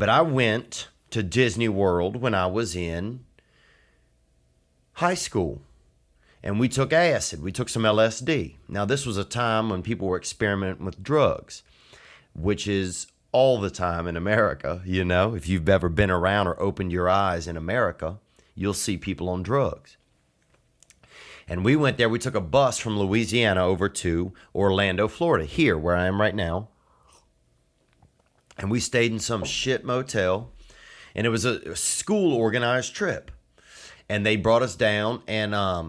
But I went to Disney World when I was in high school. And we took acid. We took some LSD. Now, this was a time when people were experimenting with drugs, which is all the time in America. You know, if you've ever been around or opened your eyes in America, you'll see people on drugs. And we went there. We took a bus from Louisiana over to Orlando, Florida, here where I am right now. And we stayed in some shit motel. And it was a school organized trip. And they brought us down, and I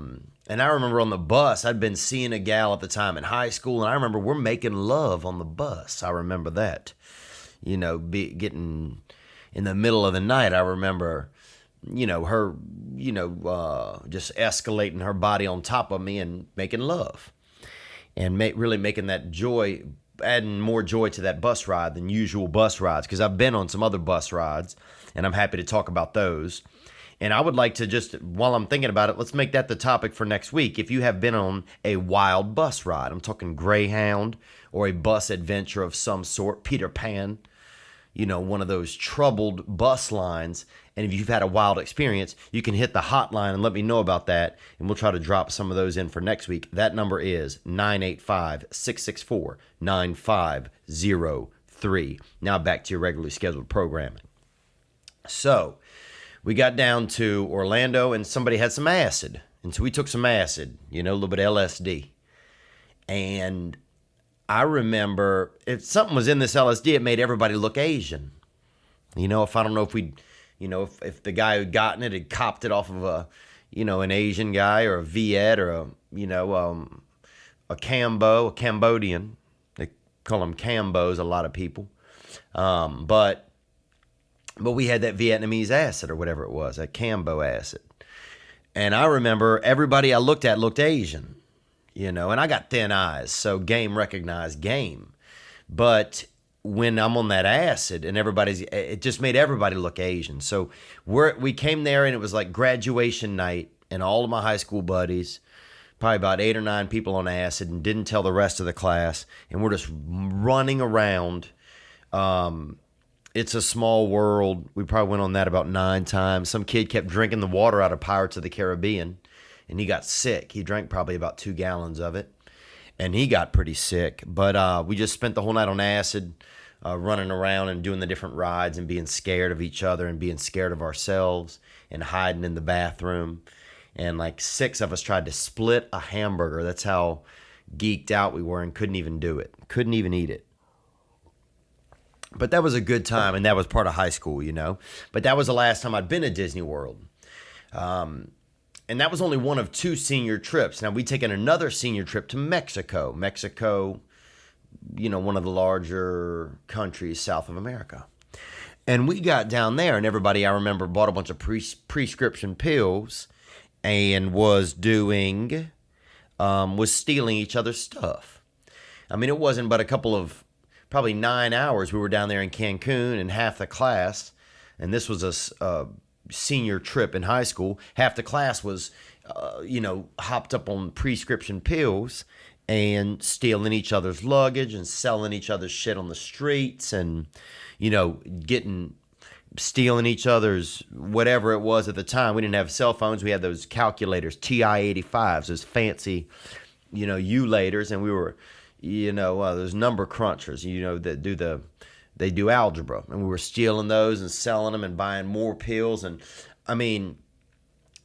remember on the bus, I'd been seeing a gal at the time in high school, and I remember we're making love on the bus. I remember that, you know, getting in the middle of the night. I remember, you know, her, just escalating her body on top of me and making love, and really making that joy, adding more joy to that bus ride than usual bus rides, because I've been on some other bus rides, and I'm happy to talk about those. And I would like to just, while I'm thinking about it, let's make that the topic for next week. If you have been on a wild bus ride, I'm talking Greyhound or a bus adventure of some sort, Peter Pan, you know, one of those troubled bus lines. And if you've had a wild experience, you can hit the hotline and let me know about that. And we'll try to drop some of those in for next week. That number is 985-664-9503. Now back to your regularly scheduled programming. So we got down to Orlando, and somebody had some acid. And so we took some acid, you know, a little bit of LSD. And I remember if something was in this LSD, it made everybody look Asian. You know, if I don't know if we, you know, if the guy who'd gotten it had copped it off of a, you know, an Asian guy or a Viet or a, you know, a Cambodian. They call them Cambos, a lot of people. But we had that Vietnamese acid or whatever it was, that Cambo acid. And I remember everybody I looked at looked Asian, you know, and I got thin eyes, so game recognized game. But when I'm on that acid and it just made everybody look Asian. So we came there, and it was like graduation night, and all of my high school buddies, probably about 8 or 9 people on acid, and didn't tell the rest of the class. And we're just running around. It's a Small World. We probably went on that about 9 times. Some kid kept drinking the water out of Pirates of the Caribbean, and he got sick. He drank probably about 2 gallons of it, and he got pretty sick. But we just spent the whole night on acid, running around and doing the different rides and being scared of each other and being scared of ourselves and hiding in the bathroom. And like 6 of us tried to split a hamburger. That's how geeked out we were, and couldn't even do it. Couldn't even eat it. But that was a good time, and that was part of high school, you know. But that was the last time I'd been at Disney World. And that was only one of 2 senior trips. Now, we'd taken another senior trip to Mexico. Mexico, you know, one of the larger countries south of America. And we got down there, and everybody, I remember, bought a bunch of prescription pills and was stealing each other's stuff. I mean, it wasn't but a couple of, probably 9 hours we were down there in Cancun, and half the class, and this was a senior trip in high school, half the class was, hopped up on prescription pills and stealing each other's luggage and selling each other's shit on the streets, and, you know, stealing each other's whatever it was at the time. We didn't have cell phones. We had those calculators, TI-85s, those fancy, you know, U-laters, and we were, you know, those number crunchers, you know, that they do algebra, and we were stealing those and selling them and buying more pills. And I mean,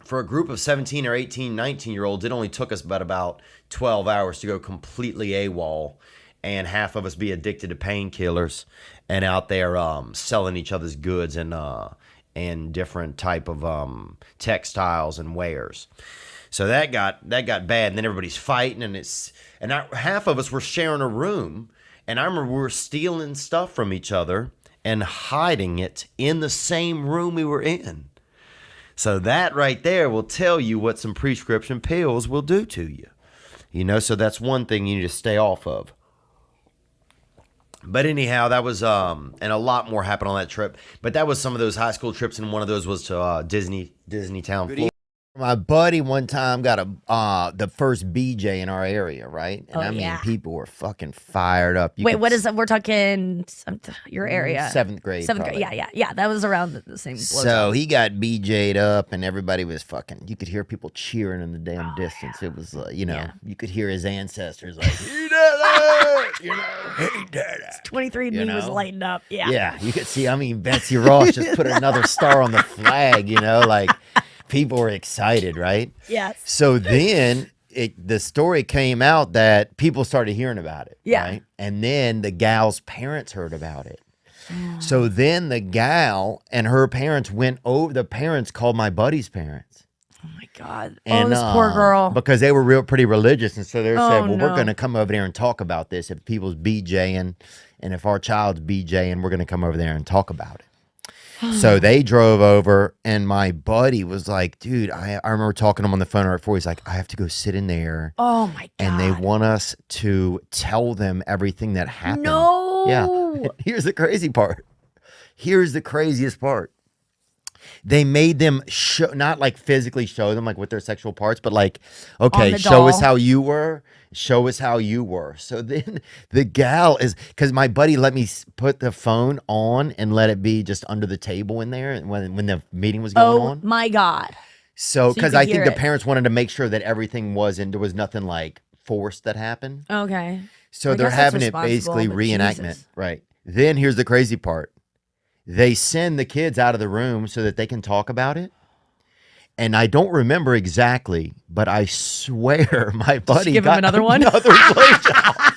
for a group of 17 or 18, 19-year-olds, it only took us about 12 hours to go completely AWOL, and half of us be addicted to painkillers and out there selling each other's goods and different type of textiles and wares. So that got bad, and then everybody's fighting, and half of us were sharing a room, and I remember we were stealing stuff from each other and hiding it in the same room we were in. So that right there will tell you what some prescription pills will do to you. You know, so that's one thing you need to stay off of. But anyhow, that was, and a lot more happened on that trip. But that was some of those high school trips, and one of those was to Disneytown, Florida. My buddy one time got the first BJ in our area, right? And I mean, people were fucking fired up. Wait, what is that? We're talking your area. 7th grade. 7th grade. Yeah. That was around the same. So he got BJ'd up, and everybody was fucking. You could hear people cheering in the damn distance. It was, you could hear his ancestors like, he did it, he did it. 23andMe was lighting up. Yeah, you could see. I mean, Betsy Ross just put another star on the flag. Like. People were excited, right? Yes. So then the story came out that people started hearing about it. Yeah. Right? And then the gal's parents heard about it. So then the gal and her parents went over. The parents called my buddy's parents. Oh my God. And, this poor girl. Because they were pretty religious. And so they said, well, we're going to come over there and talk about this. If people's BJing and if our child's BJing, we're going to come over there and talk about it. So they drove over, and my buddy was like, dude, I remember talking to him on the phone right before. He's like, I have to go sit in there. Oh, my God. And they want us to tell them everything that happened. No. Yeah. Here's the crazy part. Here's the craziest part. They made them not like physically show them like with their sexual parts, but like, okay, show us how you were. Show us how you were. So then the gal is, because my buddy let me put the phone on and let it be just under the table in there when the meeting was going on. Oh my God. So because I think the parents wanted to make sure that everything wasn't, there was nothing like forced that happened. Okay. So they're having it basically reenactment. Jesus. Right. Then here's the crazy part. They send the kids out of the room so that they can talk about it. And I don't remember exactly, but I swear my buddy give got him another one. Another blowjob.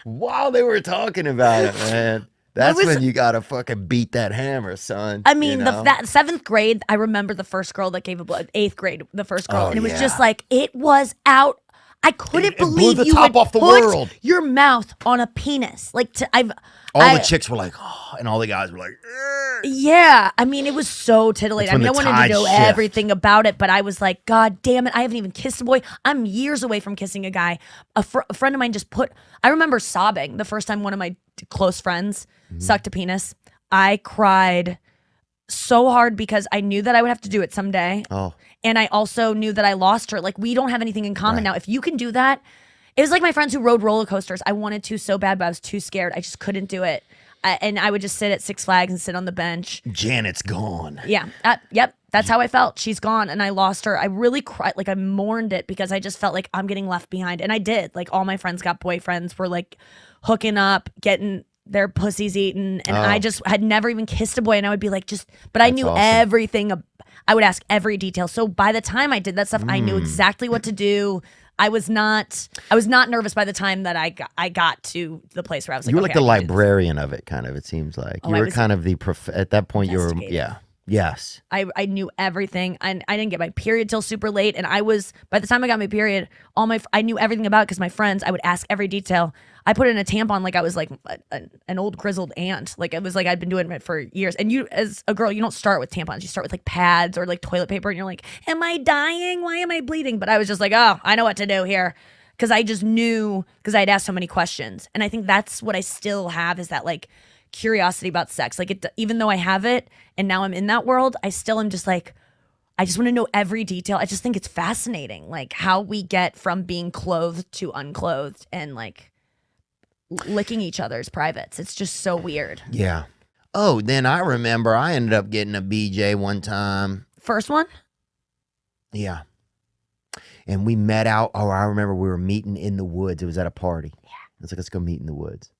While they were talking about it, man. That's when you gotta fucking beat that hammer, son. I mean, that 7th grade, I remember the first girl that gave a blow. 8th grade, the first girl, and it was just like it was out. I couldn't believe blew the you top would off the put world. your mouth on a penis. Like all the chicks were like, oh, and all the guys were like, yeah. I mean, it was so titillating. I mean, I wanted to know everything about it, but I was like, God damn it, I haven't even kissed a boy. I'm years away from kissing a guy. A friend of mine I remember sobbing the first time one of my close friends sucked a penis. I cried so hard because I knew that I would have to do it someday. Oh. And I also knew that I lost her. Like, we don't have anything in common now. If you can do that, it was like my friends who rode roller coasters. I wanted to so bad, but I was too scared. I just couldn't do it. And I would just sit at Six Flags and sit on the bench. Janet's gone. Yeah. Yep. That's how I felt. She's gone and I lost her. I really cried. Like, I mourned it because I just felt like I'm getting left behind. And I did. Like, all my friends got boyfriends, were like hooking up, getting their pussies eaten. And I just had never even kissed a boy. And I would be like, but I knew everything. I would ask every detail. So by the time I did that stuff, I knew exactly what to do. I was not nervous by the time that I got to the place where I was like, you were like the librarian of it, kind of. It seems like you were kind of the at that point. You were, yes. I knew everything, and I didn't get my period till super late. And by the time I got my period, I knew everything about it because my friends. I would ask every detail. I put in a tampon like I was like an old grizzled aunt. Like it was like I'd been doing it for years. And you, as a girl, you don't start with tampons. You start with like pads or like toilet paper, and you're like, "Am I dying? Why am I bleeding?" But I was just like, "Oh, I know what to do here," because I just knew because I'd asked so many questions. And I think that's what I still have is that like curiosity about sex. Like even though I have it, and now I'm in that world, I still am just like, I just want to know every detail. I just think it's fascinating, like how we get from being clothed to unclothed and like licking each other's privates. It's just so weird. Yeah. Oh, then I remember I ended up getting a BJ one time. First one? Yeah. And we met out. Oh, I remember we were meeting in the woods. It was at a party. Yeah. It's like, let's go meet in the woods.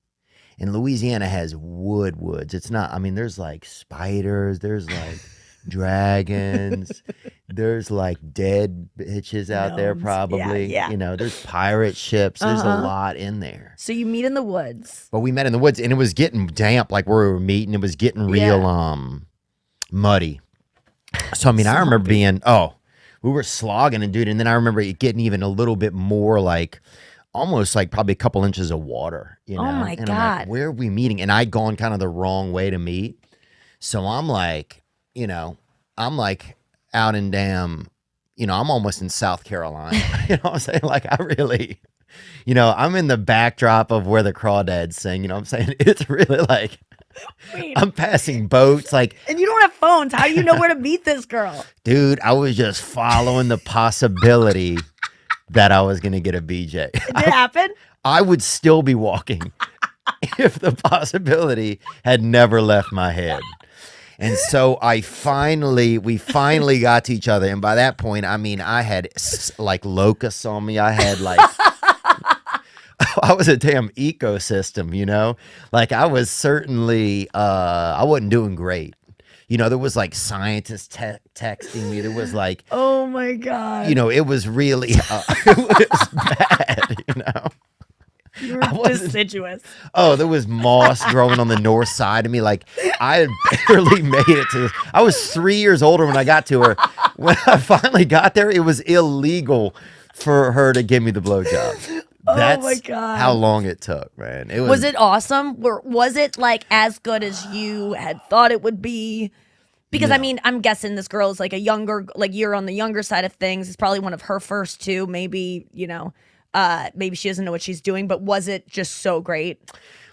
And Louisiana has woods. It's not, I mean, there's like spiders. There's like dragons. There's like dead bitches out there probably. Yeah. You know, there's pirate ships. There's a lot in there. So you meet in the woods. But we met in the woods and it was getting damp like where we were meeting. It was getting real muddy. So I mean, I remember being, we were slogging and dude, and then I remember it getting even a little bit more like almost like probably a couple inches of water, you know? Oh my God. I'm like, where are we meeting? And I'd gone kind of the wrong way to meet. So I'm like, you know, I'm like out in damn, you know, I'm almost in South Carolina. You know what I'm saying? Like I really, you know, I'm in the backdrop of where the crawdads sing, you know what I'm saying? It's really like, Wait. I'm passing boats. Like, And you don't have phones. How do you know where to meet this girl? dude, I was just following the possibility that I was going to get a BJ. Did it happen? I would still be walking if the possibility had never left my head. And so we finally got to each other. And by that point, I mean, I had like locusts on me. I had like, I was a damn ecosystem, you know? Like I was certainly, I wasn't doing great. You know, there was like scientists texting me. There was like, Oh my God. you know, it was really, it was bad, you know? You were deciduous. Oh, there was moss growing on the north side of me. Like I had barely made it to. I was 3 years older when I got to her. When I finally got there, it was illegal for her to give me the blowjob. That's my God. how long it took, man. It Was it awesome? Was it like as good as you had thought it would be? Because I mean, I'm guessing this girl is like a younger, like you're on the younger side of things. It's probably one of her first two. Maybe, you know, maybe she doesn't know what she's doing, but was it just so great?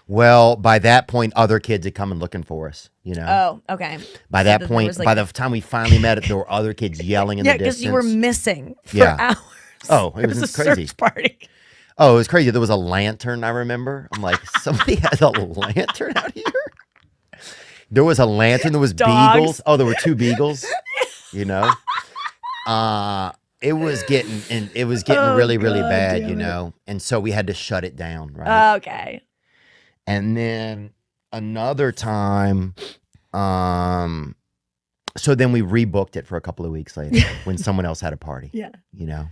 Well, by that point, other kids had come and looking for us, you know? Oh, okay. By that point, by the time we finally met, there were other kids yelling in the distance. Yeah, because you were missing for hours. Oh, it was a crazy. search party. Oh, it was crazy. There was a lantern, I remember. I'm like, somebody has a lantern out here? There was a lantern. There was Dogs. beagles. Oh, there were 2 beagles, you know? It was getting really, really bad, you know? And so we had to shut it down, right? Okay. And then another time, so then we rebooked it for a couple of weeks later when someone else had a party. Yeah. You know?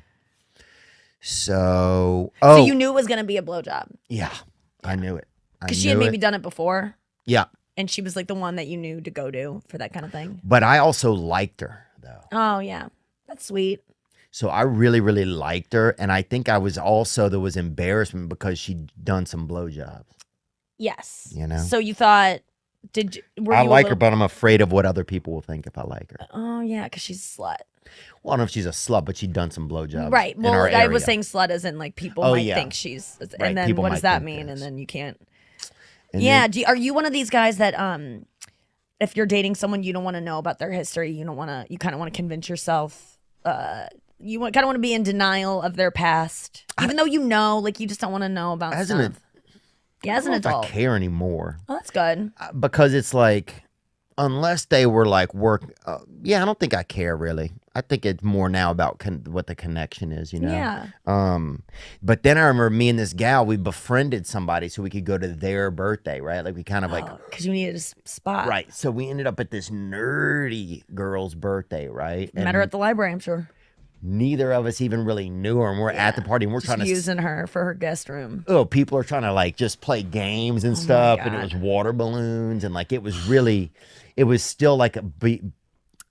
So you knew it was going to be a blowjob. Yeah, I knew it. Because she had maybe done it before. Yeah. And she was like the one that you knew to go to for that kind of thing. But I also liked her, though. Oh, yeah. That's sweet. So I really, really liked her. And I think there was embarrassment because she'd done some blowjobs. Yes. You know? So you thought, I like her, but I'm afraid of what other people will think if I like her. Oh, yeah, because she's a slut. Well, I don't know if she's a slut, but she'd done some blowjobs. Right. Well, in our I area. was saying slut as in like people might think she's, Right. and then People what does might that think mean? this. And then you can't. And Yeah. then- Are you one of these guys that if you're dating someone, you don't want to know about their history? You kind of want to convince yourself. You kind of want to be in denial of their past, even though you know, like you just don't want to know about stuff. Yeah, as an I don't know if adult. I care anymore. Oh, that's good. Because it's like, unless they were like I don't think I care really. I think it's more now about what the connection is, you know? Yeah. But then I remember me and this gal, we befriended somebody so we could go to their birthday, right? Like we kind of because you needed a spot. right. So we ended up at this nerdy girl's birthday, right? Met her at the library, I'm sure. Neither of us even really knew her, and we're at the party and we're trying to using her for her guest room. Oh, people are trying to like just play games and stuff, and it was water balloons, and like it was still like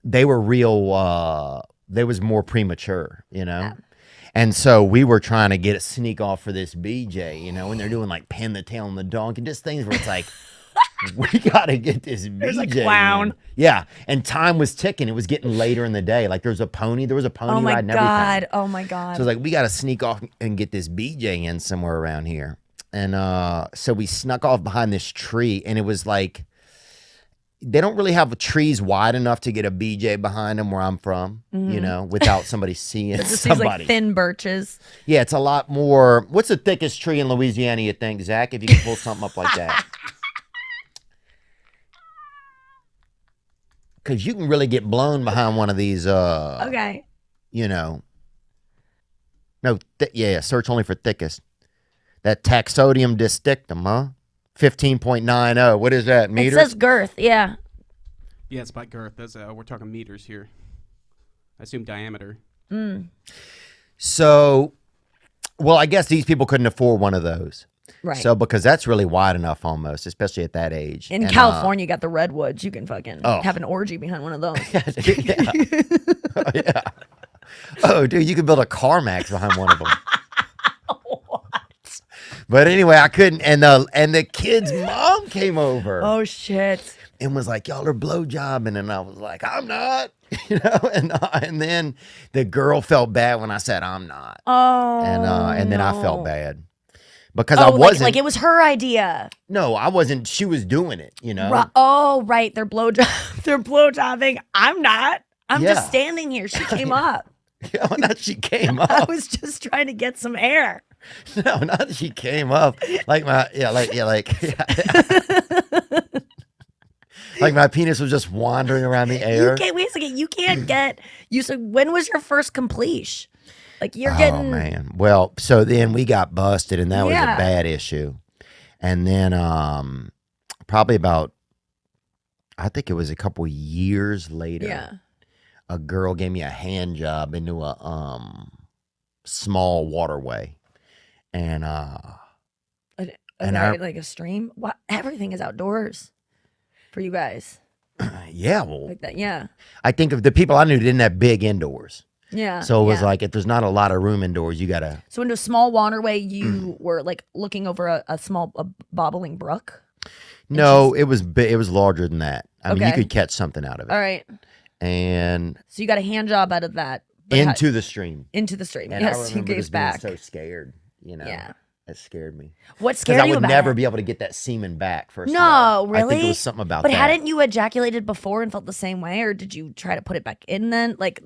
they were real. They was more premature, you know. Yeah. And so we were trying to sneak off for this BJ, you know, and they're doing like pin the tail on the donkey, just things where it's like, we got to get this BJ. There's a clown. Man. Yeah. And time was ticking. It was getting later in the day. Like there was a pony ride and everything. Oh my God. So it's like, we got to sneak off and get this BJ in somewhere around here. And so we snuck off behind this tree, and it was like, they don't really have trees wide enough to get a BJ behind them where I'm from, you know, without somebody seeing it just somebody. Seems like thin birches. Yeah, it's a lot more. What's the thickest tree in Louisiana, you think, Zach, if you can pull something up like that? Because you can really get blown behind one of these. Okay. You know. No, search only for thickest. That taxodium distictum, huh? 15.90. What is that? Meters? It says girth. Yeah. Yeah, it's by girth. We're talking meters here. I assume diameter. So, well, I guess these people couldn't afford one of those. Right. So, because that's really wide enough almost, especially at that age. In California, you got the redwoods. You can fucking have an orgy behind one of those. Yeah. Oh, yeah. Oh, dude, you could build a CarMax behind one of them. But anyway, I couldn't, and the kid's mom came over. Oh shit! And was like, "Y'all are blowjobbing," and I was like, "I'm not," you know. And then the girl felt bad when I said, "I'm not." Oh. And then I felt bad. because I wasn't. Like it was her idea. No, I wasn't. She was doing it, you know. Right. They're blowjobbing. I'm not. I'm Yeah. just standing here. She came up. Yeah, not she came I up. was just trying to get some air. No, not that she came up. Like like my penis was just wandering around the air. Wait a second. You can't get. You said when was your first completion? Like you're Oh getting. man. Well, so then we got busted, and that was a Yeah. bad issue. And then probably about, I think it was a couple years later. Yeah. A girl gave me a hand job into a small waterway, and Like a stream. What? Everything is outdoors for you guys. yeah, well, Like that. Yeah. I think of the people I knew didn't have big indoors, Yeah. so it was yeah. like if there's not a lot of room indoors, you gotta. So into a small waterway, you were like looking over a small bobbling brook. No, it was it was larger than that. I mean, you Okay. could catch something out of it, All right. and So you got a hand job out of that. but into the stream. into the stream. And I Yes, you remember gave just being back. so scared, you know. Yeah. It scared me. What Because scared I you would about never it? be able to get that semen back. First of No, all. really? I think it was something about But that. hadn't you ejaculated before and felt the same way, or did you try to put it back in then? Like,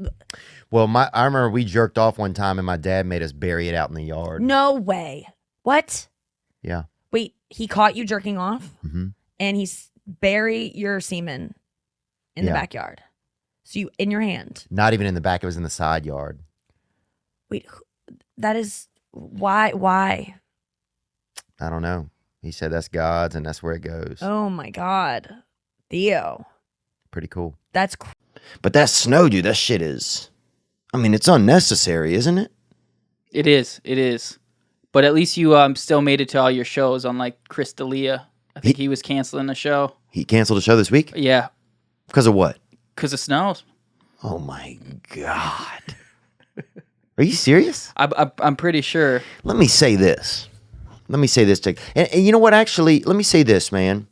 Well, I remember we jerked off one time, and my dad made us bury it out in the yard. no way. What? Yeah. Wait, he caught you jerking off, hmm and he's bury your semen in the Yeah. backyard. So you in your hand. Not even in the back; it was in the side yard. Wait, that is why? Why? I don't know. He said that's God's, and that's where it goes. Oh my God, Theo, Pretty cool. that's But that snow, dude, that shit is. I mean, it's unnecessary, isn't it? It is. But at least you still made it to all your shows, unlike Chris D'Elia. I think he was canceling the show. He canceled the show this week Yeah, because of what? because of snows. Oh my God! Are you serious? I'm pretty sure. Let me say this. Dick. And you know what? Actually, let me say this, man.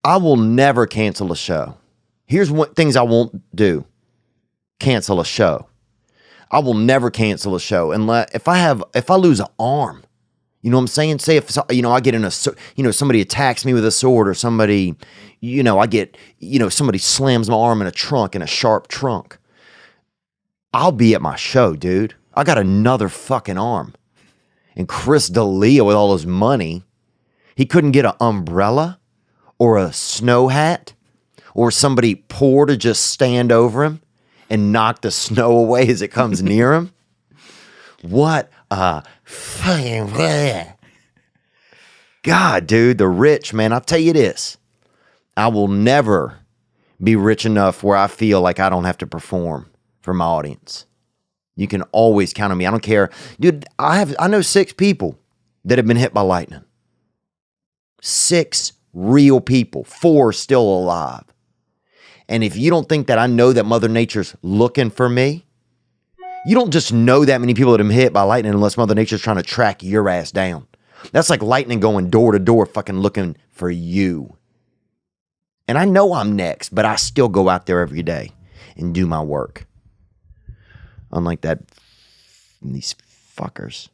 I will never cancel a show. Here's what things I won't do. Cancel a show. I will never cancel a show unless if I lose an arm. You know what I'm saying? Say if I get in somebody attacks me with a sword, or somebody, I get, somebody slams my arm in a sharp trunk. I'll be at my show, dude. I got another fucking arm. And Chris D'Elia, with all his money, he couldn't get an umbrella or a snow hat or somebody poor to just stand over him and knock the snow away as it comes near him. What a fucking God, dude, the rich, man. I'll tell you this. I will never be rich enough where I feel like I don't have to perform for my audience. You can always count on me. I don't care. Dude, I know 6 people that have been hit by lightning. 6 real people. 4 still alive. And if you don't think that I know that Mother Nature's looking for me, you don't just know that many people that have been hit by lightning unless Mother Nature's trying to track your ass down. That's like lightning going door to door fucking looking for you. And I know I'm next, but I still go out there every day and do my work. Unlike these fuckers.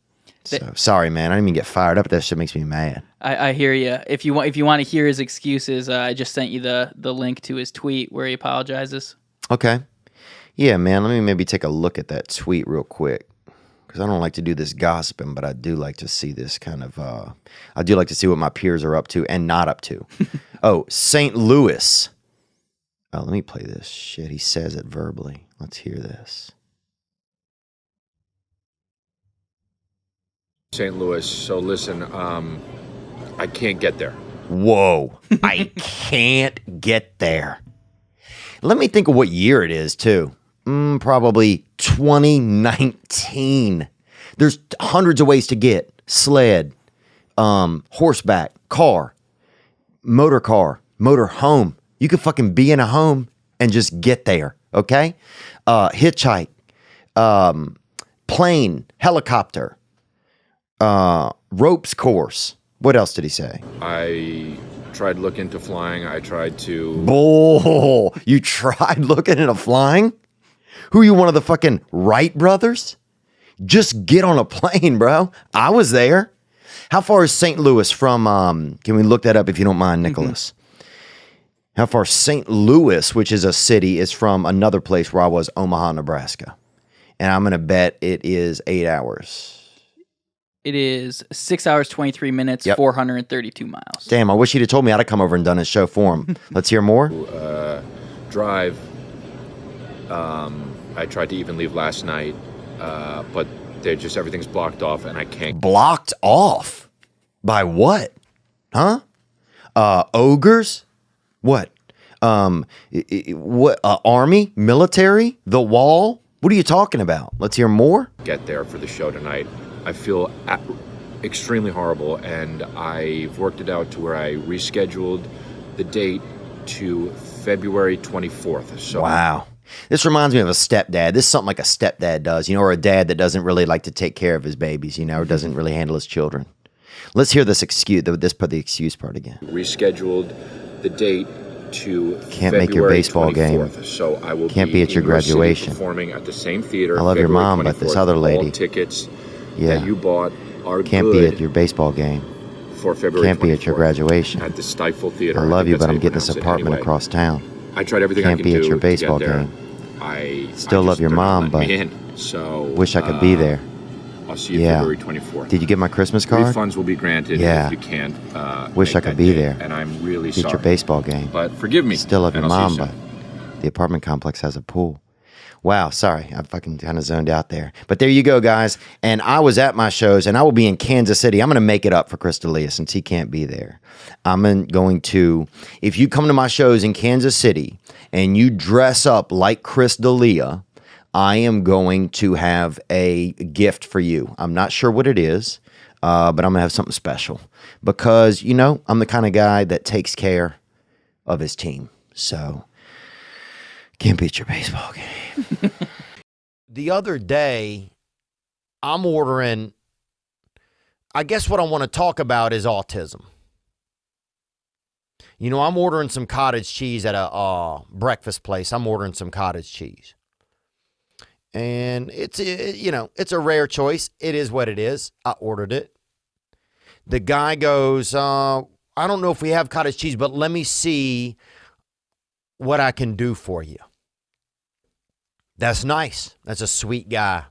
So sorry, man. I didn't even get fired up, but that shit makes me mad. I hear you. If you want to hear his excuses, I just sent you the link to his tweet where he apologizes. Okay. Yeah, man. Let me maybe take a look at that tweet real quick. Because I don't like to do this gossiping, but I do like to see this kind of, I do like to see what my peers are up to and not up to. Oh, St. Louis. Oh, let me play this shit. He says it verbally. Let's hear this. St. Louis. So listen, I can't get there. Whoa. I can't get there. Let me think of what year it is, too. Probably 2019. There's hundreds of ways to get. Sled, horseback, car, motor home. You could fucking be in a home and just get there, okay? Hitchhike, plane, helicopter, ropes course. What else did he say? I tried to look into flying. I tried to. Oh, you tried looking into flying? Who are you, one of the fucking Wright brothers? Just get on a plane, bro. I was there. How far is St. Louis from, can we look that up if you don't mind, Nicholas? How far St. Louis, which is a city, is from another place where I was, Omaha, Nebraska. And I'm going to bet it is 8 hours. It is 6 hours, 23 minutes, 432 miles. Damn, I wish he'd have told me. I'd have come over and done his show for him. Let's hear more. Drive. I tried to even leave last night, but everything's blocked off, and I can't. Blocked off? By what? Huh? Ogres? What? What? Army? Military? The wall? What are you talking about? Let's hear more. Get there for the show tonight. I feel extremely horrible, and I've worked it out to where I rescheduled the date to February 24th. So wow. This reminds me of a stepdad. This is something like a stepdad does, or a dad that doesn't really like to take care of his babies, or doesn't really handle his children. Let's hear this excuse, the excuse part again. Rescheduled the date to Can't February make your baseball 24th. game. So I will Can't be at your in York City graduation. performing at the same theater. I love your February mom, but this 24th. other lady. All tickets Yeah. that you bought are Can't good be at your baseball game. for February Can't be at your 24th graduation. at the Stifle Theater. I think love you, that's but how I'm getting this pronounce it. apartment Anyway, across town. I tried everything I Can't can be do at your to baseball get there. game. I Still love your they're not mom, letting me but in. So wish I could be there. I'll see you Yeah. February 24th. Did you get my Christmas card? Refunds will be granted Yeah. if you can't. Wish make I could that be date, there. and I'm really At sorry. your baseball game. But forgive me. Still love your and I'll mom, see you but soon. the apartment complex has a pool. Wow, sorry. I fucking kind of zoned out there. But there you go, guys. And I was at my shows, and I will be in Kansas City. I'm going to make it up for Chris D'Elia since he can't be there. Going to, if you come to my shows in Kansas City and you dress up like Chris D'Elia, I am going to have a gift for you. I'm not sure what it is, but I'm going to have something special because, I'm the kind of guy that takes care of his team. So, can't beat your baseball game. The other day, I'm ordering, I guess what I want to talk about is autism. I'm ordering some cottage cheese at a breakfast place. I'm ordering some cottage cheese. And it's a rare choice. It is what it is. I ordered it. The guy goes, I don't know if we have cottage cheese, but let me see what I can do for you. That's nice. That's a sweet guy.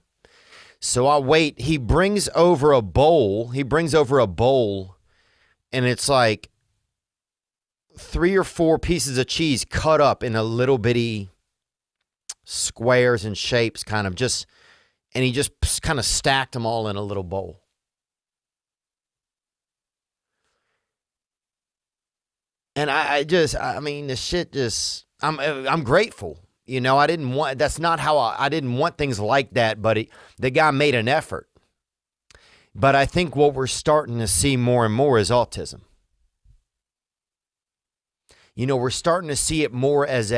So I wait. He brings over a bowl. And it's like 3 or 4 pieces of cheese cut up in a little bitty squares and shapes, and he just kind of stacked them all in a little bowl. And the shit just, I'm grateful. I didn't want, that's not how I didn't want things like that, but the guy made an effort. But I think what we're starting to see more and more is autism. We're starting to see it more as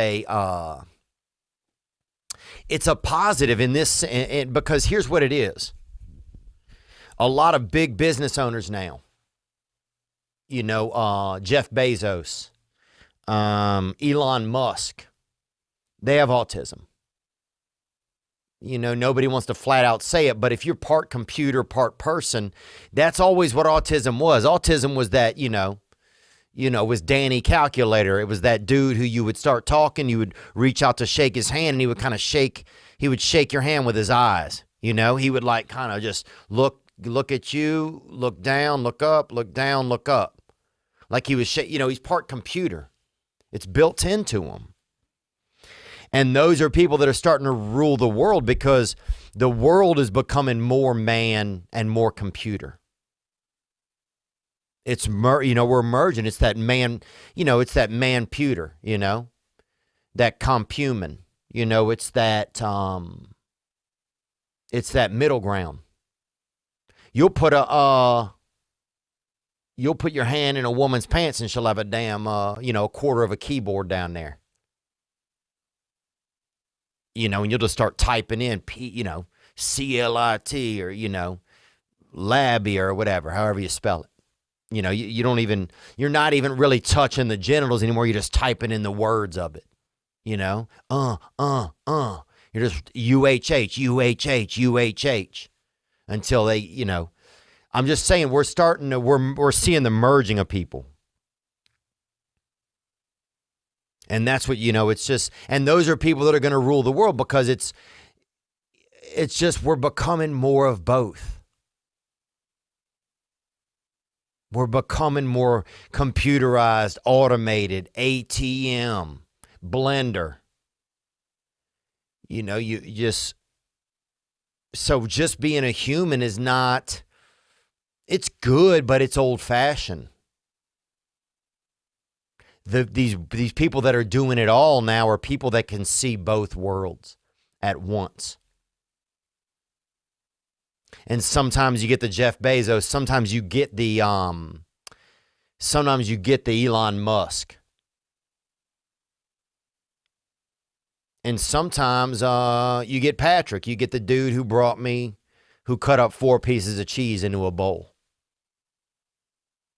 it's a positive in this, because here's what it is. A lot of big business owners now, Jeff Bezos, Elon Musk, they have autism. Nobody wants to flat out say it, but if you're part computer, part person, that's always what autism was. Autism was that, was Danny Calculator. It was that dude who you would start talking, you would reach out to shake his hand, and he would shake your hand with his eyes. He would kind of just look at you, look down, look up, look down, look up. Like he was, he's part computer. It's built into him. And those are people that are starting to rule the world because the world is becoming more man and more computer. It's, we're merging. It's that man, it's that man-puter, that compuman, it's that middle ground. You'll put your hand in a woman's pants and she'll have a damn, a quarter of a keyboard down there. And you'll just start typing in, CLIT or, labby or whatever, however you spell it. You're not even really touching the genitals anymore. You're just typing in the words of it. You're just UHH, UHH, UHH until they, I'm just saying we're seeing the merging of people. And that's what, it's just, and those are people that are going to rule the world because it's just, we're becoming more of both. We're becoming more computerized, automated, ATM, blender. So just being a human is not, it's good, but it's old fashioned. These people that are doing it all now are people that can see both worlds at once. And sometimes you get the Jeff Bezos, sometimes you get the Elon Musk. And sometimes you get Patrick, you get the dude who cut up 4 pieces of cheese into a bowl.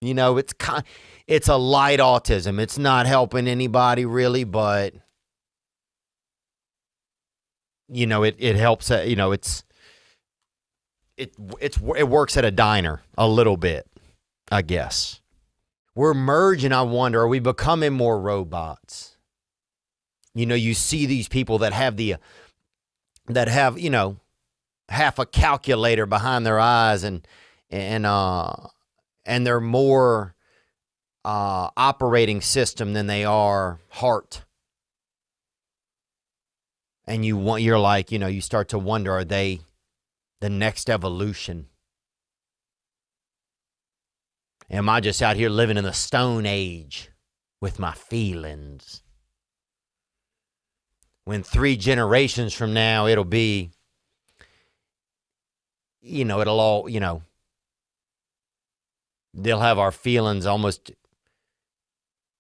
It's a light autism. It's not helping anybody really, but it helps. It works at a diner a little bit, I guess. We're merging. I wonder, are we becoming more robots? You see these people that have half a calculator behind their eyes and they're more operating system than they are heart. And you're like, you start to wonder, are they the next evolution? Am I just out here living in the Stone Age with my feelings? When 3 generations from now, it'll be, it'll all, they'll have our feelings almost,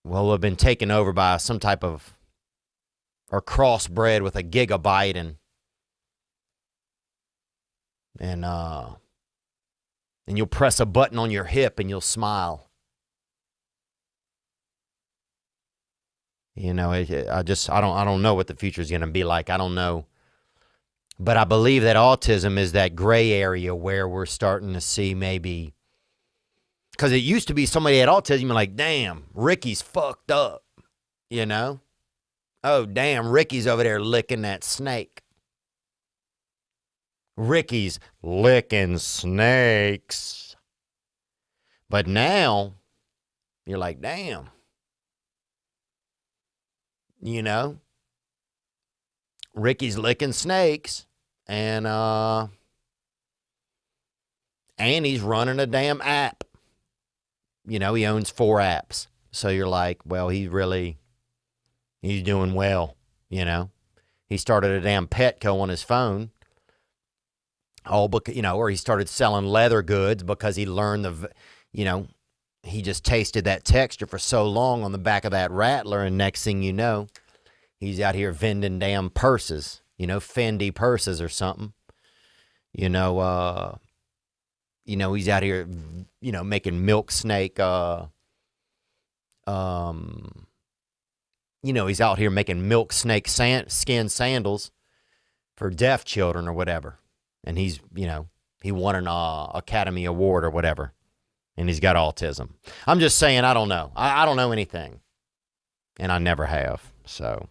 we'll have been taken over by some type of, or crossbred with a gigabyte and you'll press a button on your hip and you'll smile. I don't know what the future is going to be like. I don't know. But I believe that autism is that gray area where we're starting to see maybe, because it used to be somebody had autism, you're like, damn, Ricky's fucked up, Oh, damn, Ricky's over there licking that snake. Ricky's licking snakes. But now, you're like, damn. Ricky's licking snakes, and he's running a damn app. He owns 4 apps. So you're like, well, he's doing well, He started a damn Petco on his phone. Or he started selling leather goods because he learned he just tasted that texture for so long on the back of that Rattler, and next thing you know, he's out here vending damn purses, Fendi purses or something. He's out here, making milk snake, he's out here making milk snake skin sandals for deaf children or whatever. And he's, he won an Academy Award or whatever. And he's got autism. I'm just saying, I don't know. I don't know anything. And I never have. So.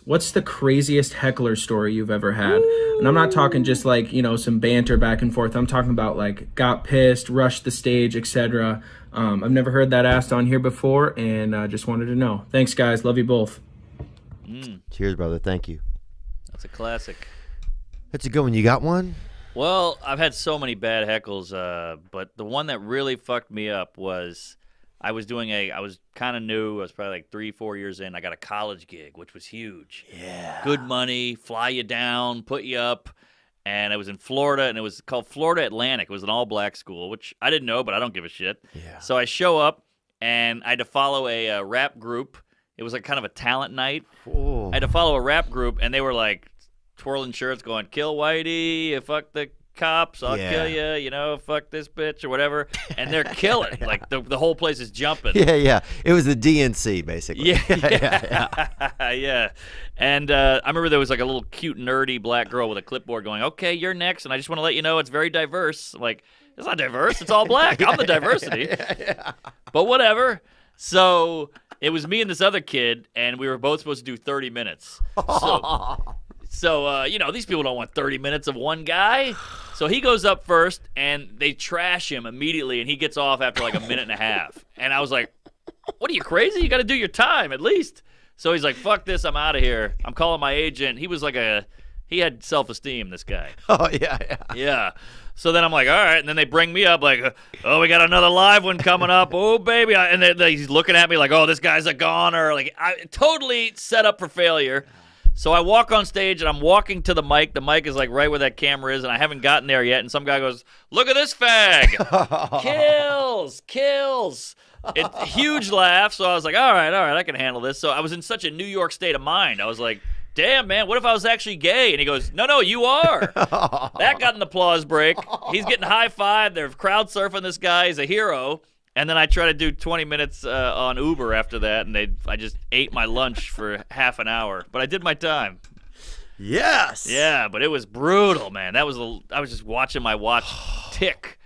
What's the craziest heckler story you've ever had? And I'm not talking just like, some banter back and forth. I'm talking about like got pissed, rushed the stage, etc. I've never heard that asked on here before, and I just wanted to know. Thanks, guys. Love you both. Cheers, brother. Thank you. That's a classic. That's a good one. You got one? Well, I've had so many bad heckles, but the one that really fucked me up was I was kind of new. I was probably like 3-4 years in. I got a college gig, which was huge. Yeah. Good money, fly you down, put you up. And it was in Florida, and it was called Florida Atlantic. It was an all-black school, which I didn't know, but I don't give a shit. Yeah. So I show up, and I had to follow a rap group. It was like kind of a talent night. Ooh. I had to follow a rap group, and they were like twirling shirts going, kill Whitey, fuck the cops, I'll Yeah. kill you, you know, fuck this bitch or whatever. And they're killing. Like, the whole place is jumping. Yeah. It was the DNC, basically. Yeah. Yeah. And I remember there was like a little cute, nerdy black girl with a clipboard going, okay, you're next. And I just want to let you know it's very diverse. I'm like, it's not diverse. It's all black. I'm the diversity. But whatever. So it was me and this other kid, and we were both supposed to do 30 minutes. So you know, these people don't want 30 minutes of one guy. So he goes up first, and they trash him immediately, and he gets off after like a minute and a half. And I was like, what are you, crazy? You got to do your time at least. So he's like, fuck this, I'm out of here. I'm calling my agent. He was like he had self-esteem, this guy. Oh, yeah. Yeah. So then I'm like, all right. And then they bring me up like, oh, we got another live one coming up. Oh, baby. And he's looking at me like, oh, this guy's a goner. Like, I totally set up for failure. So I walk on stage, and I'm walking to the mic. The mic is like right where that camera is, and I haven't gotten there yet. And some guy goes, look at this fag. Kills. Huge laugh. So I was like, all right, I can handle this. So I was in such a New York state of mind. I was like, damn, man, what if I was actually gay? And he goes, no, you are. That got an applause break. He's getting high-fived. They're crowd surfing this guy. He's a hero. And then I try to do 20 minutes on Uber after that, and I just ate my lunch for half an hour. But I did my time. Yes. Yeah, but it was brutal, man. I was just watching my watch tick.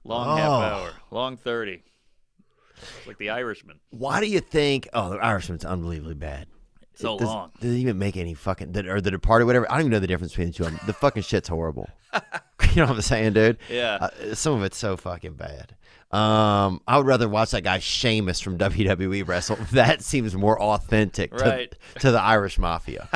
Long half hour. Long 30. It's like The Irishman. Why do you think? Oh, The Irishman's unbelievably bad. So long. Does it even make any fucking or The Departed, whatever? I don't even know the difference between the two of them. The fucking shit's horrible. You know what I'm saying, dude? Yeah. Some of it's so fucking bad. I would rather watch that guy Sheamus from WWE wrestle. That seems more authentic to the Irish Mafia.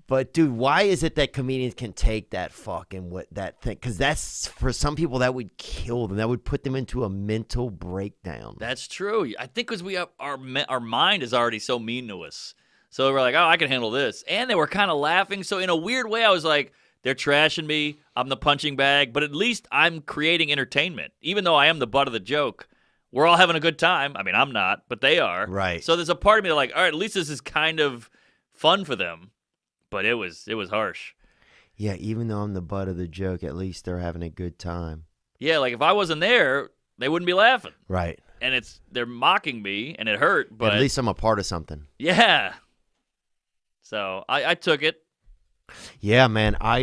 But dude, why is it that comedians can take that that thing? Because that's, for some people, that would kill them. That would put them into a mental breakdown. That's true. I think because our mind is already so mean to us. So we're like, oh, I can handle this. And they were kind of laughing. So in a weird way, I was like, they're trashing me. I'm the punching bag. But at least I'm creating entertainment. Even though I am the butt of the joke, we're all having a good time. I mean, I'm not, but they are. Right. So there's a part of me like, all right, at least this is kind of fun for them. But it was harsh. Yeah, even though I'm the butt of the joke, at least they're having a good time. Yeah, like if I wasn't there, they wouldn't be laughing. Right. And they're mocking me, and it hurt. But at least I'm a part of something. Yeah. So I took it. Yeah, man. I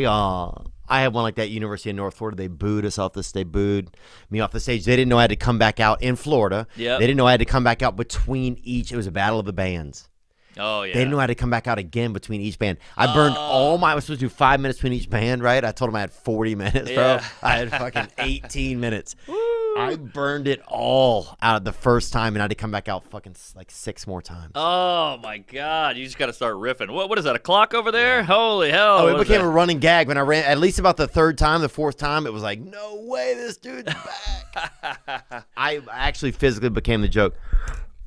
had one like that at University of North Florida. They booed us off They booed me off the stage. They didn't know I had to come back out in Florida. Yep. They didn't know I had to come back out between each. It was a battle of the bands. Oh, yeah. They didn't know I had to come back out again between each band. I burned I was supposed to do 5 minutes between each band, right? I told them I had 40 minutes, bro. Yeah. I had fucking 18 minutes. I burned it all out of the first time, and I had to come back out fucking like 6 more times. Oh, my God. You just got to start riffing. What is that, a clock over there? Yeah. Holy hell. Oh, it became a running gag when I ran. At least about the third time, the fourth time, it was like, no way, this dude's back. I actually physically became the joke.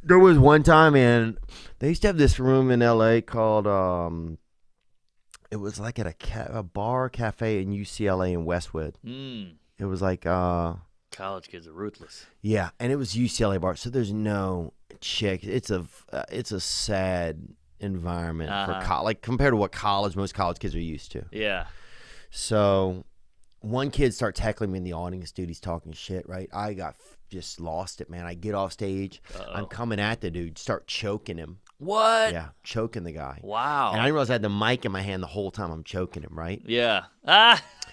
There was one time, and they used to have this room in L.A. called, it was like at a bar cafe in UCLA in Westwood. It was like, college kids are ruthless. Yeah, and it was UCLA bar, so there's no chick. It's a sad environment for like compared to what most college kids are used to. Yeah. So one kid starts heckling me in the audience, dude. He's talking shit, right? I got just lost it, man. I get off stage. I'm coming at the dude, start choking him. What? Yeah, choking the guy. Wow. And I didn't realize I had the mic in my hand the whole time I'm choking him, right? Yeah.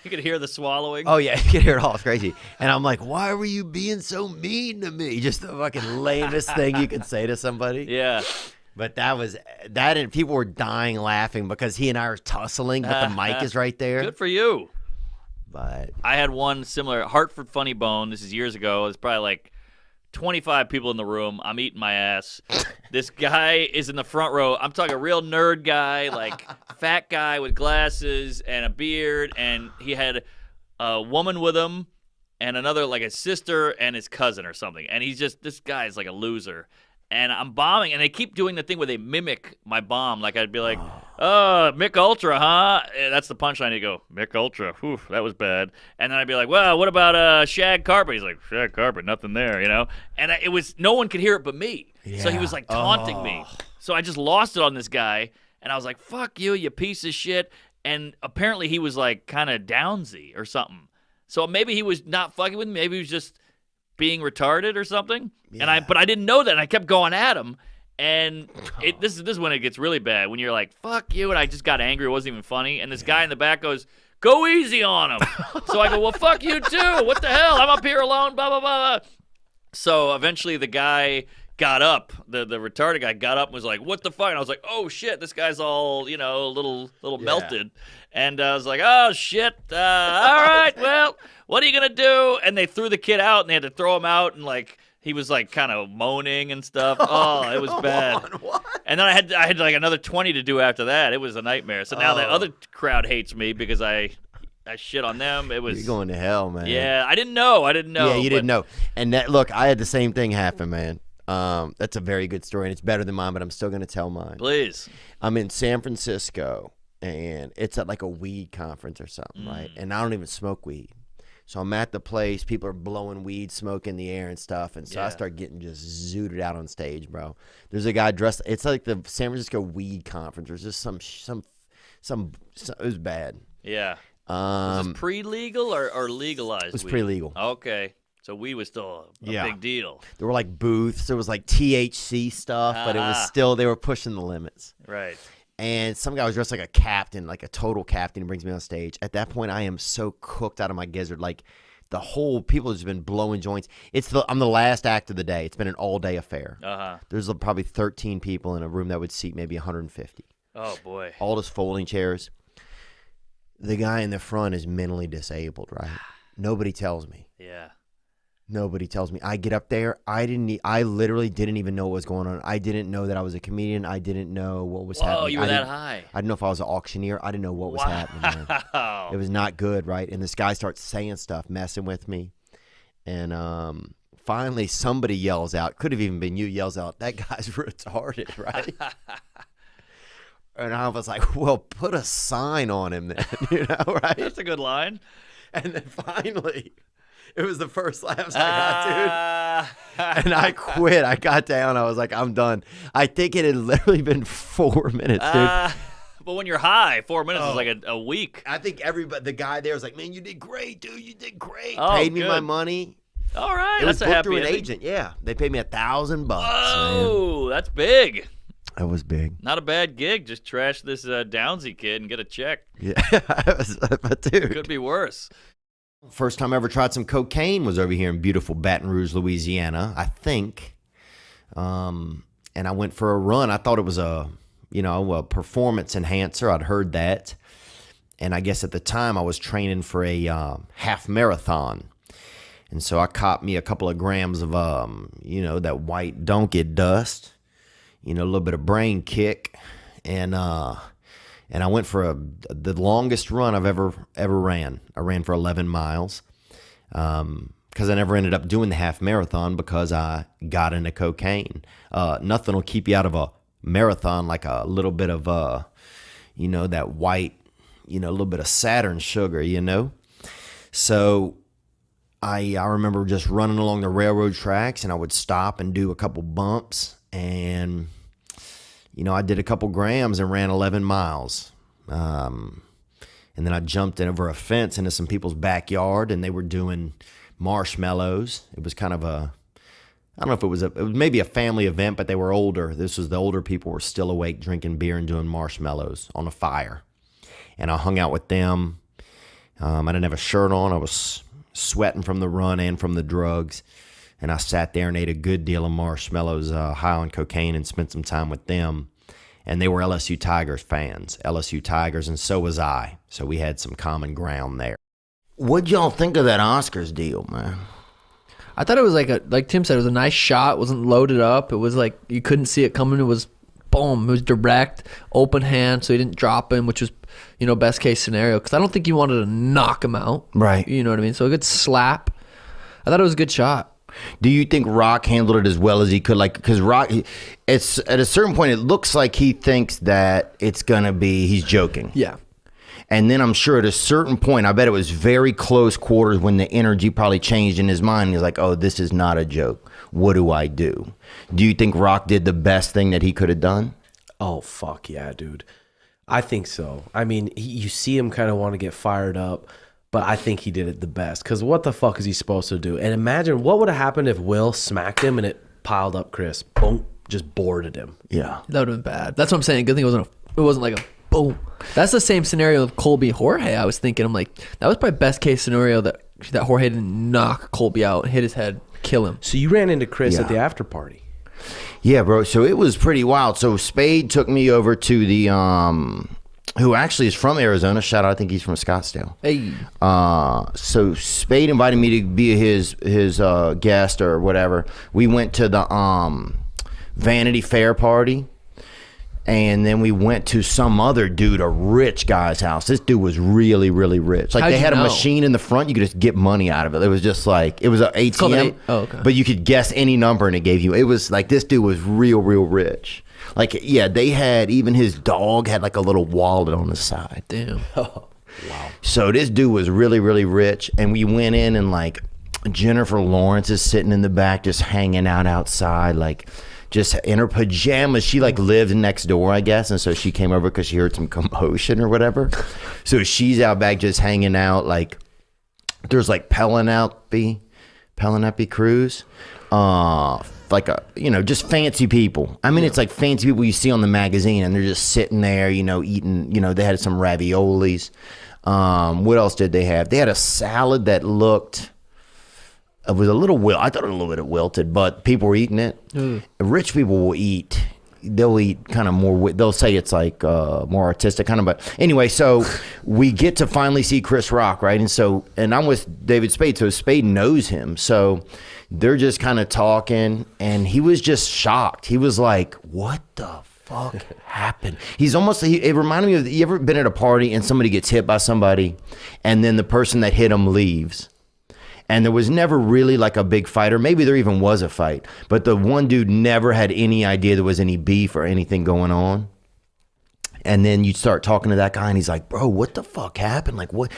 You could hear the swallowing. Oh, yeah, you could hear it all. It's crazy. And I'm like, why were you being so mean to me? Just the fucking lamest thing you could say to somebody. Yeah. But and people were dying laughing because he and I are tussling, but the mic is right there. Good for you. But I had one similar, Hartford Funny Bone. This is years ago. There's probably like 25 people in the room. I'm eating my ass. This guy is in the front row. I'm talking a real nerd guy, like fat guy with glasses and a beard. And he had a woman with him and another, like a sister and his cousin or something. And this guy is like a loser. And I'm bombing, and they keep doing the thing where they mimic my bomb. Like I'd be like, Mick Ultra, huh? And that's the punchline. You go, Mick Ultra, whew, that was bad. And then I'd be like, well, what about Shag Carpet? He's like, Shag Carpet, nothing there, you know? And it was, no one could hear it but me. So he was like taunting me. So I just lost it on this guy, and I was like, fuck you, you piece of shit. and apparently he was like kind of downsy or something. So maybe he was not fucking with me. Maybe he was just being retarded or something. Yeah. But I didn't know that. And I kept going at him. And this is when it gets really bad. When you're like, fuck you. And I just got angry. It wasn't even funny. And this guy in the back goes, go easy on him. So I go, well, fuck you too. What the hell? I'm up here alone, blah, blah, blah. So eventually the guy got up. The retarded guy got up and was like, what the fuck? And I was like, oh, shit. This guy's all, a little melted. And I was like, oh, shit. All right, well, what are you going to do? And they threw the kid out, and they had to throw him out. And, like, he was, like, kind of moaning and stuff. Oh, it was bad. What? And then I had, like, another 20 to do after that. It was a nightmare. So now the other crowd hates me because I shit on them. It was. You're going to hell, man. Yeah, I didn't know. Yeah, you didn't know. And look, I had the same thing happen, man. That's a very good story, and it's better than mine, but I'm still going to tell mine. Please. I'm in San Francisco, and it's at like a weed conference or something, right? And I don't even smoke weed. So I'm at the place. People are blowing weed smoke in the air and stuff. And so I start getting just zooted out on stage, bro. There's a guy dressed. It's like the San Francisco weed conference. There's just some it was bad. Yeah. Was this pre-legal or legalized? It was weed? pre-legal. Okay. So weed was still a big deal. There were like booths. There was like THC stuff, but it was still, they were pushing the limits. Right. And some guy was dressed like a captain, like a total captain. He brings me on stage. At that point, I am so cooked out of my gizzard. Like the whole people have just been blowing joints. I'm the last act of the day. It's been an all-day affair. There's probably 13 people in a room that would seat maybe 150. Oh, boy. All just folding chairs. The guy in the front is mentally disabled, right? Nobody tells me. Yeah. Nobody tells me. I get up there. I literally didn't even know what was going on. I didn't know that I was a comedian. I didn't know what was happening. Oh, you were that high. I didn't know if I was an auctioneer. I didn't know what was happening, man. It was not good, right? And this guy starts saying stuff, messing with me. And finally somebody yells out, could have even been you, yells out, that guy's retarded, right? And I was like, well, put a sign on him then, right? That's a good line. And then finally, it was the first laughs I got, dude. And I quit. I got down. I was like, I'm done. I think it had literally been 4 minutes, dude. But when you're high, 4 minutes is like a week. I think everybody, the guy there was like, man, you did great, dude. You did great. Oh, paid me good. my money. All right. It was That's a booked happy through an ending. agent. Yeah. They paid me $1,000. Oh, that's big. That was big. Not a bad gig. Just trash this Downsy kid and get a check. Yeah. But dude. Could be worse. First time I ever tried some cocaine was over here in beautiful Baton Rouge, Louisiana, I think. And I went for a run. I thought it was a performance enhancer. I'd heard that. And I guess at the time I was training for a half marathon. And so I copped me a couple of grams of, that white donkey dust, a little bit of brain kick. And I went for the longest run I've ever ran. I ran for 11 miles because I never ended up doing the half marathon because I got into cocaine. Nothing will keep you out of a marathon like a little bit of, that white, a little bit of Saturn sugar, So I remember just running along the railroad tracks, and I would stop and do a couple bumps, and I did a couple grams and ran 11 miles. And then I jumped over a fence into some people's backyard, and they were doing marshmallows. It was kind of I don't know if it was maybe a family event, but they were older. This was the older people were still awake drinking beer and doing marshmallows on a fire. And I hung out with them. I didn't have a shirt on. I was sweating from the run and from the drugs. And I sat there and ate a good deal of marshmallows, high on cocaine, and spent some time with them. And they were LSU Tigers fans, LSU Tigers, and so was I. So we had some common ground there. What'd y'all think of that Oscars deal, man? I thought it was like Tim said, it was a nice shot. It wasn't loaded up. It was like you couldn't see it coming. It was boom. It was direct, open hand, so he didn't drop him, which was, best case scenario. Because I don't think he wanted to knock him out. Right. You know what I mean? So a good slap. I thought it was a good shot. Do you think Rock handled it as well as he could? Because Rock, it's at a certain point, it looks like he thinks that it's going to be, he's joking. Yeah. And then I'm sure at a certain point, I bet it was very close quarters when the energy probably changed in his mind. He's like, oh, this is not a joke. What do I do? Do you think Rock did the best thing that he could have done? Oh, fuck yeah, dude. I think so. I mean, you see him kind of want to get fired up, but I think he did it the best. Because what the fuck is he supposed to do? And imagine what would have happened if Will smacked him and it piled up Chris. Boom, just boarded him. Yeah. That would have been bad. That's what I'm saying. Good thing it wasn't like a boom. That's the same scenario of Colby Jorge. I was thinking, I'm like, that was probably best case scenario that Jorge didn't knock Colby out, hit his head, kill him. So you ran into Chris Yeah. at the after party. Yeah, bro. So it was pretty wild. So Spade took me over to the who actually is from Arizona. Shout out, I think he's from Scottsdale. Hey. So Spade invited me to be his guest or whatever. We went to the Vanity Fair party. And then we went to some other dude, a rich guy's house. This dude was really, really rich. Like, How'd they you had a know? machine in the front. You could just get money out of it. It was just like, it was an ATM. Okay. But you could guess any number and it gave you. It was like, this dude was real, real rich. Like, yeah, they had, even his dog had like a little wallet on the side. Damn. So this dude was really, really rich. And we went in and like, Jennifer Lawrence is sitting in the back just hanging out outside, like, just in her pajamas. She like lived next door, I guess, and so she came over because she heard some commotion or whatever. So she's out back just hanging out. Like, there's like Penelope Cruz, like a, you know, just fancy people. I mean, it's like fancy people you see on the magazine, and they're just sitting there, you know, eating. You know, they had some raviolis. What else did they have? They had a salad that looked. It was a little I thought it was a little bit wilted, but people were eating it. Rich people will eat. They'll eat kind of more. They'll say it's like more artistic kind of. But anyway, so we get to finally see Chris Rock, right? And I'm with David Spade, so Spade knows him. So they're just kind of talking, and he was just shocked. He was like, "What the fuck happened?" He's almost. It reminded me of. You ever been at a party and somebody gets hit by somebody, and then the person that hit him leaves? And there was never really like a big fight, or maybe there even was a fight, but the one dude never had any idea there was any beef or anything going on. And then you start talking to that guy, and he's like, "Bro, what the fuck happened? Like, what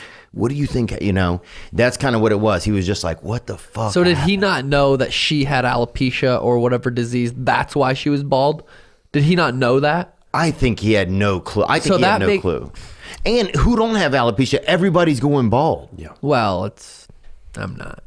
do you think?" You know, that's kind of what it was. He was just like, "What the fuck?" So did he not know that she had alopecia or whatever disease? That's why she was bald? Did he not know that? I think he had no clue. I think So he had that no clue. And who don't have alopecia? Everybody's going bald. Yeah. Well, I'm not.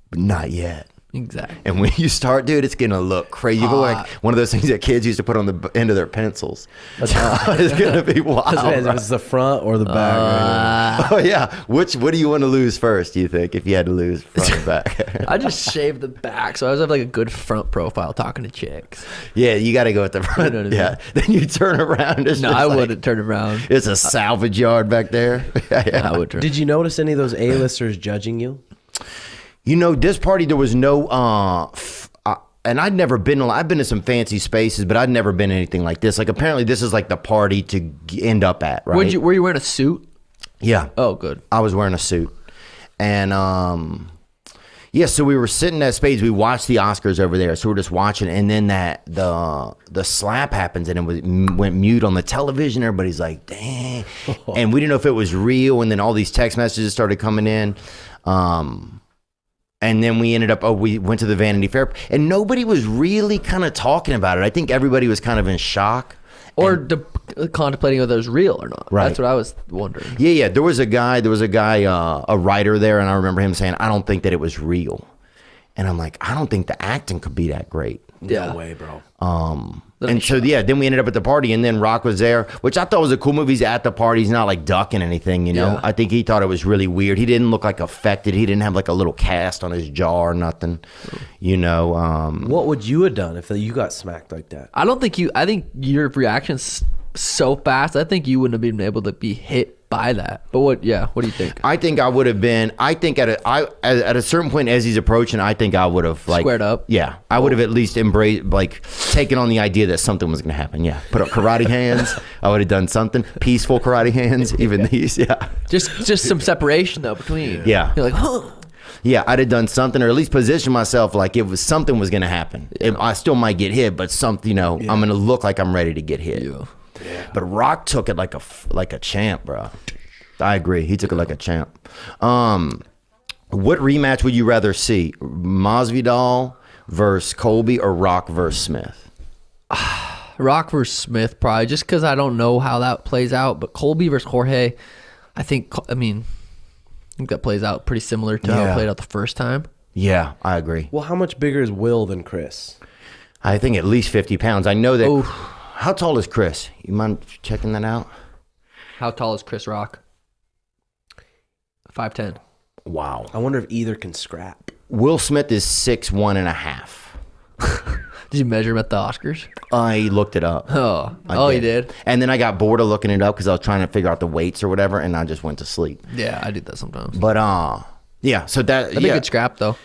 But not yet. Exactly. And when you start, dude, it's gonna look crazy. You go like one of those things that kids used to put on the end of their pencils. It's gonna be wild. If it's the front or the back. Oh yeah. What do you want to lose first? Do you think, if you had to lose front or back? I just shaved the back, so I always have like a good front profile talking to chicks. Yeah, you got to go at the front. You know what I mean? Yeah. Then you turn around. It's No, just I like, wouldn't turn around. It's a salvage yard back there. Yeah. I would turn. Did you notice any of those A-listers judging you? You know, this party, there was no, and I've been to some fancy spaces, but I'd never been anything like this. Like, apparently this is like the party to end up at, right? Were you wearing a suit? Yeah. Oh, good. I was wearing a suit. And, yeah, so we were sitting at Spades. We watched the Oscars over there. So we're just watching. And then the slap happens, and it went mute on the television. Everybody's like, dang. And we didn't know if it was real. And then all these text messages started coming in. And then we ended up, we went to the Vanity Fair, and nobody was really kind of talking about it. I think everybody was kind of in shock. Or contemplating whether it was real or not. Right. That's what I was wondering. Yeah. There was a guy, a writer there, and I remember him saying, "I don't think that it was real." And I'm like, I don't think the acting could be that great. Yeah. No way, bro. And so, yeah, then we ended up at the party, and then Rock was there, which I thought was a cool move. He's at the party. He's not like ducking anything, you know? Yeah. I think he thought it was really weird. He didn't look like affected. He didn't have like a little cast on his jaw or nothing, you know? What would you have done if you got smacked like that? I think your reaction's so fast. I think you wouldn't have been able to be hit by that. But what do you think? I think I would have been, at a certain point as he's approaching, I think I would have like Squared up? Yeah. I would have at least embraced, like taken on the idea that something was going to happen. Yeah. Put up karate hands. I would have done something. Peaceful karate hands, even these. Yeah. Just some separation though between. Yeah. You're like, huh. Yeah, I'd have done something, or at least position myself like something was going to happen. I still might get hit, but something, you know, I'm going to look like I'm ready to get hit. Yeah. But Rock took it like a champ, bro. I agree. He took it like a champ. What rematch would you rather see? Masvidal versus Colby or Rock versus Smith? Rock versus Smith, probably, just because I don't know how that plays out. But Colby versus Jorge, I think that plays out pretty similar to how it played out the first time. Yeah, I agree. Well, how much bigger is Will than Chris? I think at least 50 pounds. I know that. How tall is Chris? You mind checking that out? How tall is Chris Rock? 5'10". Wow. I wonder if either can scrap. Will Smith is 6'1.5". Did you measure him at the Oscars? I looked it up. You did? And then I got bored of looking it up because I was trying to figure out the weights or whatever, and I just went to sleep. Yeah, I do that sometimes. But yeah, so That'd be a good scrap, though.